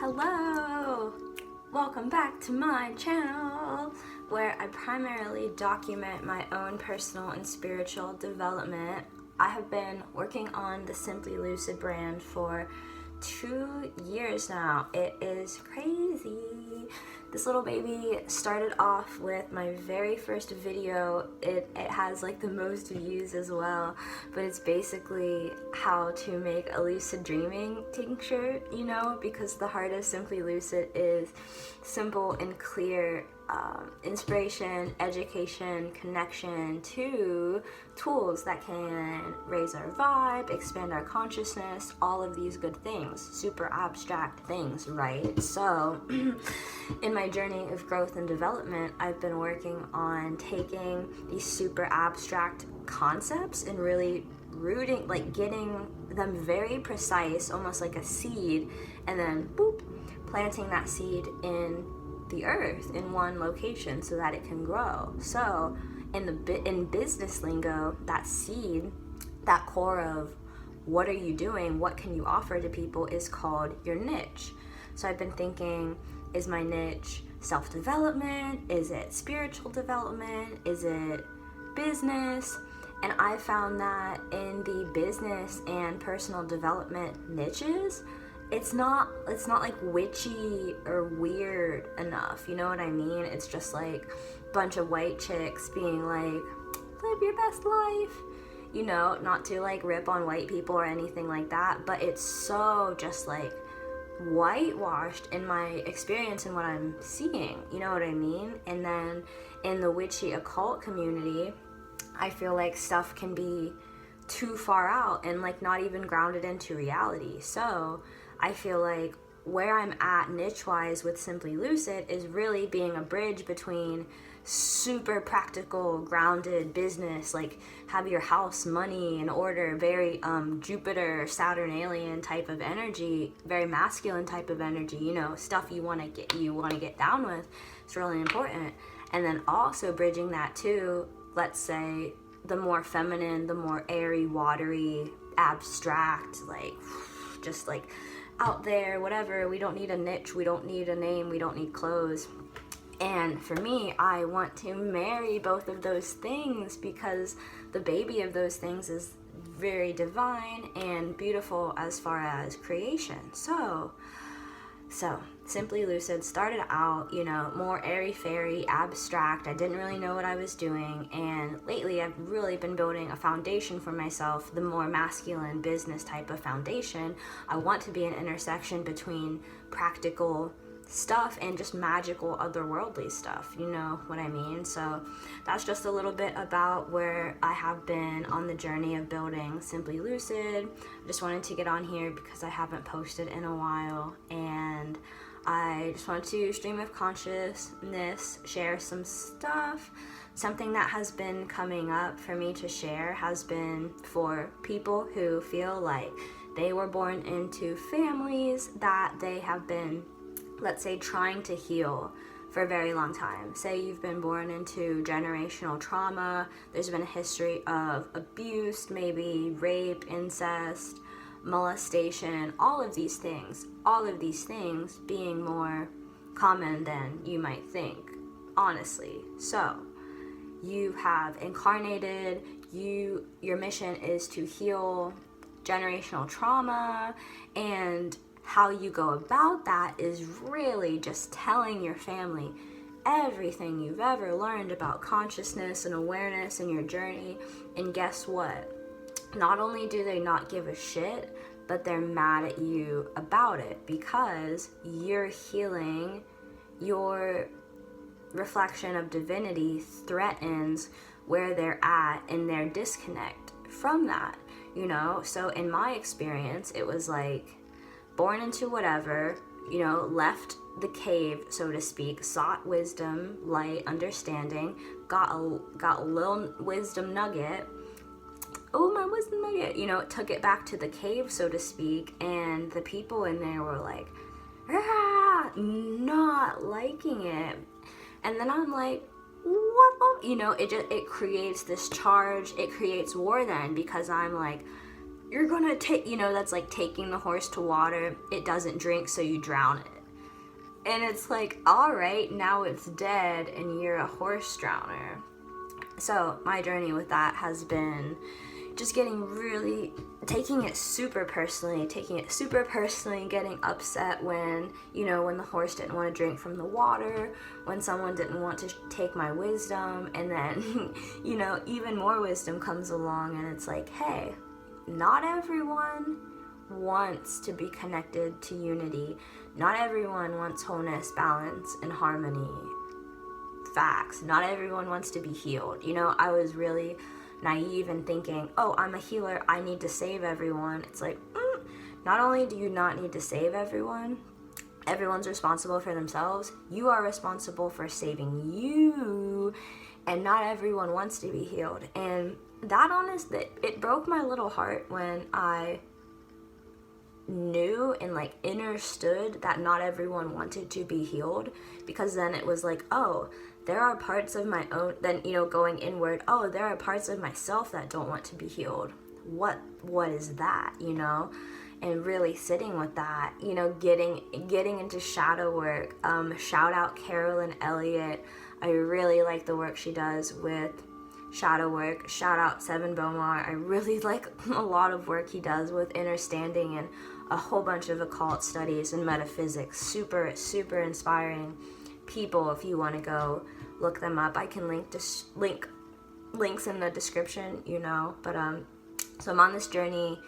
Hello! Welcome back to my channel, where I primarily document my own personal and spiritual development. I have been working on the Simply Lucid brand for 2 years now. It is crazy. This little baby started off with my very first video. It has like the most views as well, but it's basically how to make a lucid dreaming tincture, you know, because the heart of Simply Lucid is simple and clear inspiration, education, connection to tools that can raise our vibe, expand our consciousness, all of these good things, super abstract things, right? So in my journey of growth and development, I've been working on taking these super abstract concepts and really rooting, like getting them very precise, almost like a seed, and then boop, planting that seed in the earth in one location so that it can grow. So in business lingo, that seed, that core of what are you doing, what can you offer to people, is called your niche. So I've been thinking, is my niche self-development? Is it spiritual development? Is it business? And I found that in the business and personal development niches, it's not like witchy or weird enough, you know what I mean? It's just like a bunch of white chicks being like, live your best life, you know, not to like rip on white people or anything like that, but it's so just like whitewashed in my experience and what I'm seeing, you know what I mean? And then in the witchy occult community, I feel like stuff can be too far out and like not even grounded into reality. So I feel like where I'm at niche-wise with Simply Lucid is really being a bridge between super practical, grounded business, like have your house, money in order, very Jupiter, Saturn alien type of energy, very masculine type of energy, you know, stuff you want to get down with. It's really important. And then also bridging that to, let's say, the more feminine, the more airy, watery, abstract, like just like out there, whatever. We don't need a niche, we don't need a name, we don't need clothes. And for me, I want to marry both of those things because the baby of those things is very divine and beautiful as far as creation. So Simply Lucid started out, you know, more airy-fairy, abstract. I didn't really know what I was doing, and lately I've really been building a foundation for myself, the more masculine business type of foundation. I want to be an intersection between practical stuff and just magical otherworldly stuff, you know what I mean? So that's just a little bit about where I have been on the journey of building Simply Lucid. I just wanted to get on here because I haven't posted in a while, and I just wanted to stream of consciousness, share some stuff. Something that has been coming up for me to share has been for people who feel like they were born into families that they have been, let's say, trying to heal for a very long time. Say you've been born into generational trauma, there's been a history of abuse, maybe rape, incest, molestation, all of these things being more common than you might think, honestly. So you have incarnated, your mission is to heal generational trauma, and how you go about that is really just telling your family everything you've ever learned about consciousness and awareness in your journey. And guess what? Not only do they not give a shit, but they're mad at you about it because you're healing. Your reflection of divinity threatens where they're at and their disconnect from that, you know? So in my experience, it was like born into whatever, you know, left the cave, so to speak, sought wisdom, light, understanding, got a little wisdom nugget. Oh, my wisdom nugget, you know, took it back to the cave, so to speak, and the people in there were like, not liking it. And then I'm like, what? You know, it creates this charge, it creates war then, because I'm like, you're gonna take, that's like taking the horse to water. It doesn't drink, so you drown it. And it's like, all right, now it's dead and you're a horse drowner. So my journey with that has been just taking it super personally, getting upset when the horse didn't want to drink from the water, when someone didn't want to take my wisdom, and then, even more wisdom comes along and it's like, hey, not everyone wants to be connected to unity. Not everyone wants wholeness, balance, and harmony. Facts. Not everyone wants to be healed. I was really naive in thinking, oh, I'm a healer, I need to save everyone. It's like, not only do you not need to save everyone, everyone's responsible for themselves. You are responsible for saving you, and not everyone wants to be healed. And it broke my little heart when I knew and understood that not everyone wanted to be healed, because then it was like, oh, there are parts of my own, then going inward, oh, there are parts of myself that don't want to be healed. What is that? And really sitting with that, getting into shadow work. Shout out Carolyn Elliott. I really like the work she does with shadow work. Shout out Seven Bomar. I really like a lot of work he does with inner standing and a whole bunch of occult studies and metaphysics. Super, super inspiring people. If you want to go look them up, I can links in the description, but so I'm on this journey.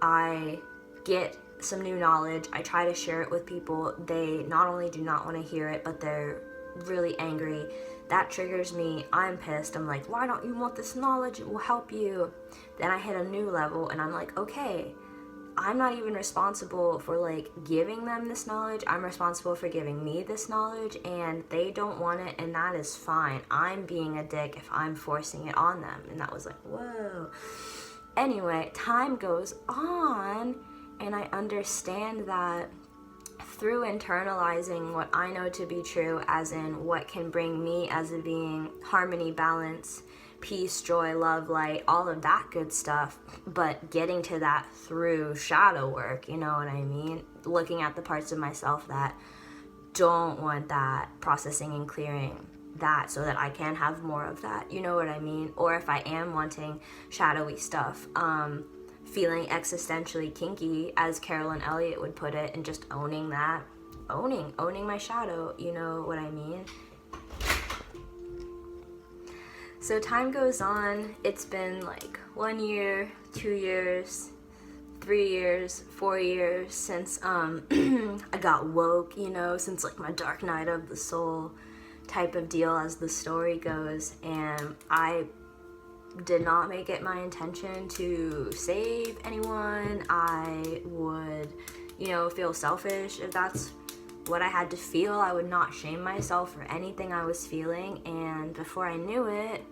I get some new knowledge. I try to share it with people. They not only do not want to hear it, but they're really angry. That triggers me. I'm pissed. I'm like, why don't you want this knowledge? It will help you. Then I hit a new level and I'm like, okay, I'm not even responsible for giving them this knowledge. I'm responsible for giving me this knowledge, and they don't want it, and that is fine. I'm being a dick if I'm forcing it on them. And that was like, whoa. Anyway, time goes on, and I understand that through internalizing what I know to be true, as in what can bring me as a being harmony, balance, peace, joy, love, light, all of that good stuff, but getting to that through shadow work, you know what I mean? Looking at the parts of myself that don't want that, processing and clearing that so that I can have more of that, you know what I mean? Or if I am wanting shadowy stuff, feeling existentially kinky, as Carolyn Elliott would put it, and just owning that, owning my shadow, you know what I mean? So time goes on. It's been 1 year, 2 years, 3 years, 4 years since I got woke, since my dark night of the soul type of deal, as the story goes. And I did not make it my intention to save anyone. I would, feel selfish if that's what I had to feel. I would not shame myself for anything I was feeling. And before I knew it,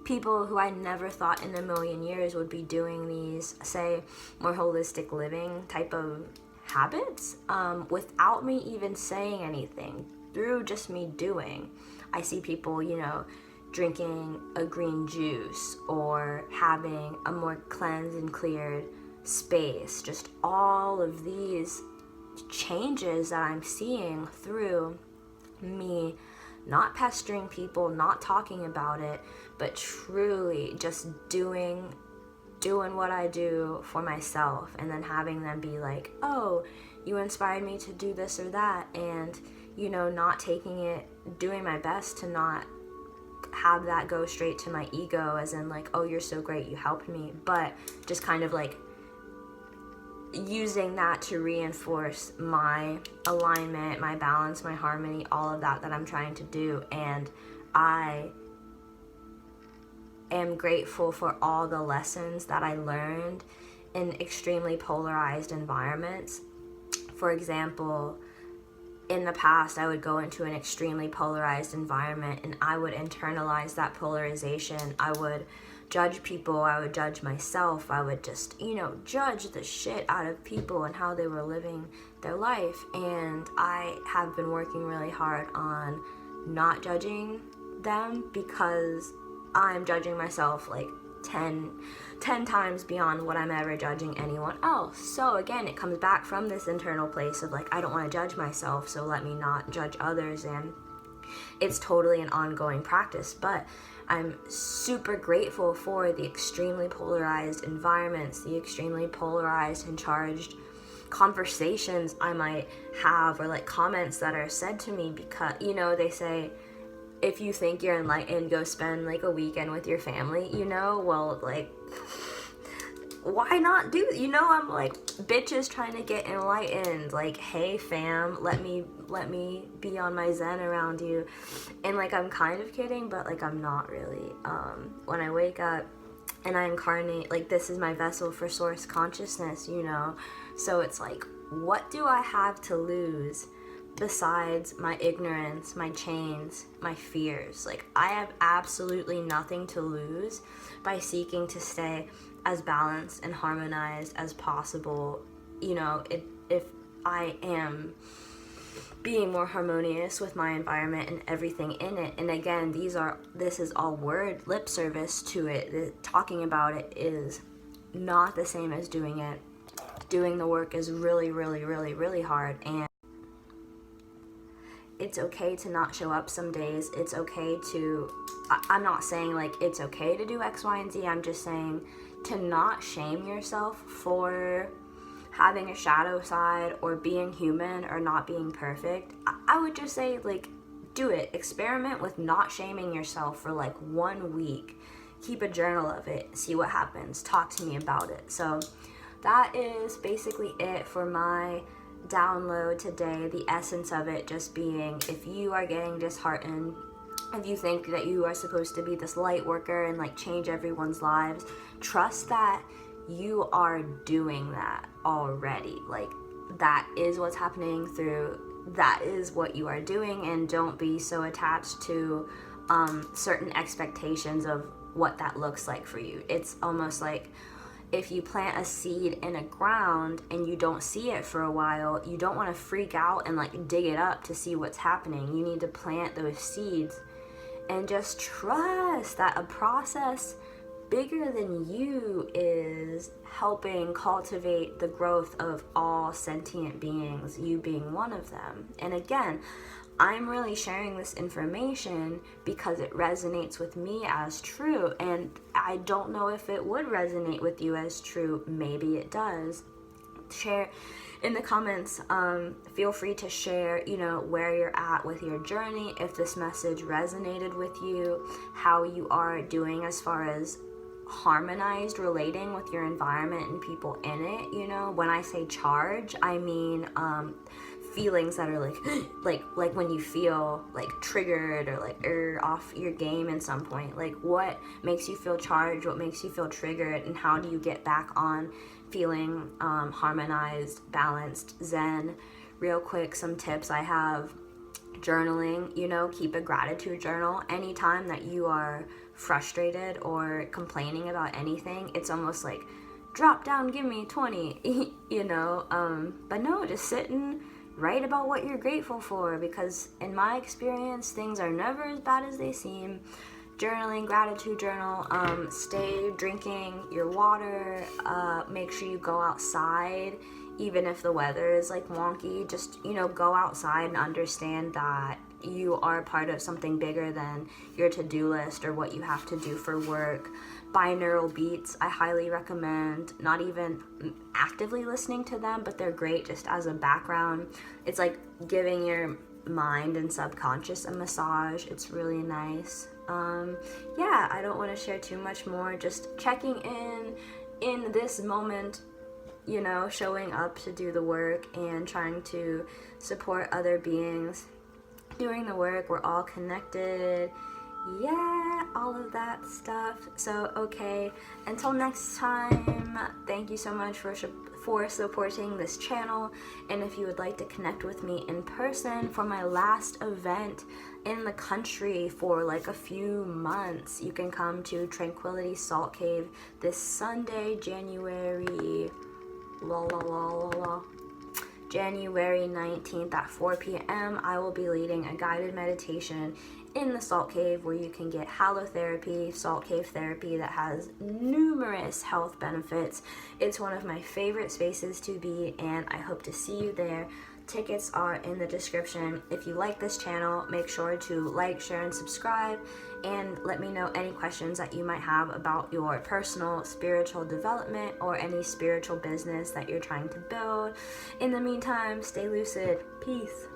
people who I never thought in a million years would be doing these, say, more holistic living type of habits, without me even saying anything, through just me doing. I see people, drinking a green juice or having a more cleansed and cleared space. Just all of these changes that I'm seeing through me not pestering people, not talking about it, but truly just doing what I do for myself, and then having them be like, oh, you inspired me to do this or that, and not taking it, doing my best to not have that go straight to my ego, as in oh, you're so great, you helped me, but just kind of using that to reinforce my alignment, my balance, my harmony, all of that I'm trying to do. And I am grateful for all the lessons that I learned in extremely polarized environments. For example, in the past, I would go into an extremely polarized environment and I would internalize that polarization. I would judge people, I would judge myself, I would just, judge the shit out of people and how they were living their life. And I have been working really hard on not judging them, because I'm judging myself 10 times beyond what I'm ever judging anyone else. So again, it comes back from this internal place of like, I don't want to judge myself, so let me not judge others. And it's totally an ongoing practice, but I'm super grateful for the extremely polarized environments, the extremely polarized and charged conversations I might have, or like comments that are said to me, because, you know, they say, if you think you're enlightened, go spend like a weekend with your family, you know? Well, like, why not do, you know, I'm like, bitches trying to get enlightened, like, hey fam, let me be on my zen around you. And like, I'm kind of kidding, but like, I'm not really. When I wake up and I incarnate, like, this is my vessel for source consciousness, you know? So it's like, what do I have to lose besides my ignorance, my chains, my fears? Like, I have absolutely nothing to lose by seeking to stay as balanced and harmonized as possible. You know, if I am being more harmonious with my environment and everything in it. And again, this is all word lip service to it. Talking about it is not the same as doing it. Doing the work is really, really, really, really hard. And it's okay to not show up some days. It's okay to, I'm not saying like it's okay to do X, Y, and Z. I'm just saying to not shame yourself for having a shadow side or being human or not being perfect. I would just say, like, do it. Experiment with not shaming yourself for like 1 week. Keep a journal of it. See what happens. Talk to me about it. So that is basically it for my download today. The essence of it just being, if you are getting disheartened, if you think that you are supposed to be this light worker and like change everyone's lives, trust that you are doing that already. Like, that is what's happening that is what you are doing. And don't be so attached to certain expectations of what that looks like for you. It's almost like, if you plant a seed in a ground and you don't see it for a while, you don't want to freak out and like dig it up to see what's happening. You need to plant those seeds and just trust that a process bigger than you is helping cultivate the growth of all sentient beings, you being one of them. And again, I'm really sharing this information because it resonates with me as true, and I don't know if it would resonate with you as true. Maybe it does. Share in the comments. Feel free to share, you know, where you're at with your journey, if this message resonated with you, how you are doing as far as harmonized relating with your environment and people in it. You know, when I say charge, I mean feelings that are like when you feel like triggered or like off your game at some point. Like, what makes you feel charged, what makes you feel triggered, and how do you get back on feeling harmonized, balanced, zen? Real quick, some tips I have: journaling. You know, keep a gratitude journal. Anytime that you are frustrated or complaining about anything, it's almost like, drop down, give me 20, you know. But no, just sit and write about what you're grateful for, because in my experience, things are never as bad as they seem. Journaling, gratitude journal. Stay drinking your water. Make sure you go outside, even if the weather is like wonky. Just, you know, go outside and understand that you are part of something bigger than your to-do list or what you have to do for work. Binaural beats, I highly recommend. Not even actively listening to them, but they're great just as a background. It's like giving your mind and subconscious a massage. It's really nice. Yeah, I don't want to share too much more. Just checking in this moment, you know, showing up to do the work and trying to support other beings doing the work. We're all connected. Yeah, all of that stuff. So, okay, until next time, thank you so much for supporting this channel. And if you would like to connect with me in person for my last event in the country for like a few months, you can come to Tranquility Salt Cave this Sunday, January January 19th at 4 p.m., I will be leading a guided meditation in the salt cave where you can get halotherapy, salt cave therapy that has numerous health benefits. It's one of my favorite spaces to be, and I hope to see you there. Tickets are in the description. If you like this channel, make sure to like, share, and subscribe, and let me know any questions that you might have about your personal spiritual development or any spiritual business that you're trying to build. In the meantime, stay lucid. Peace.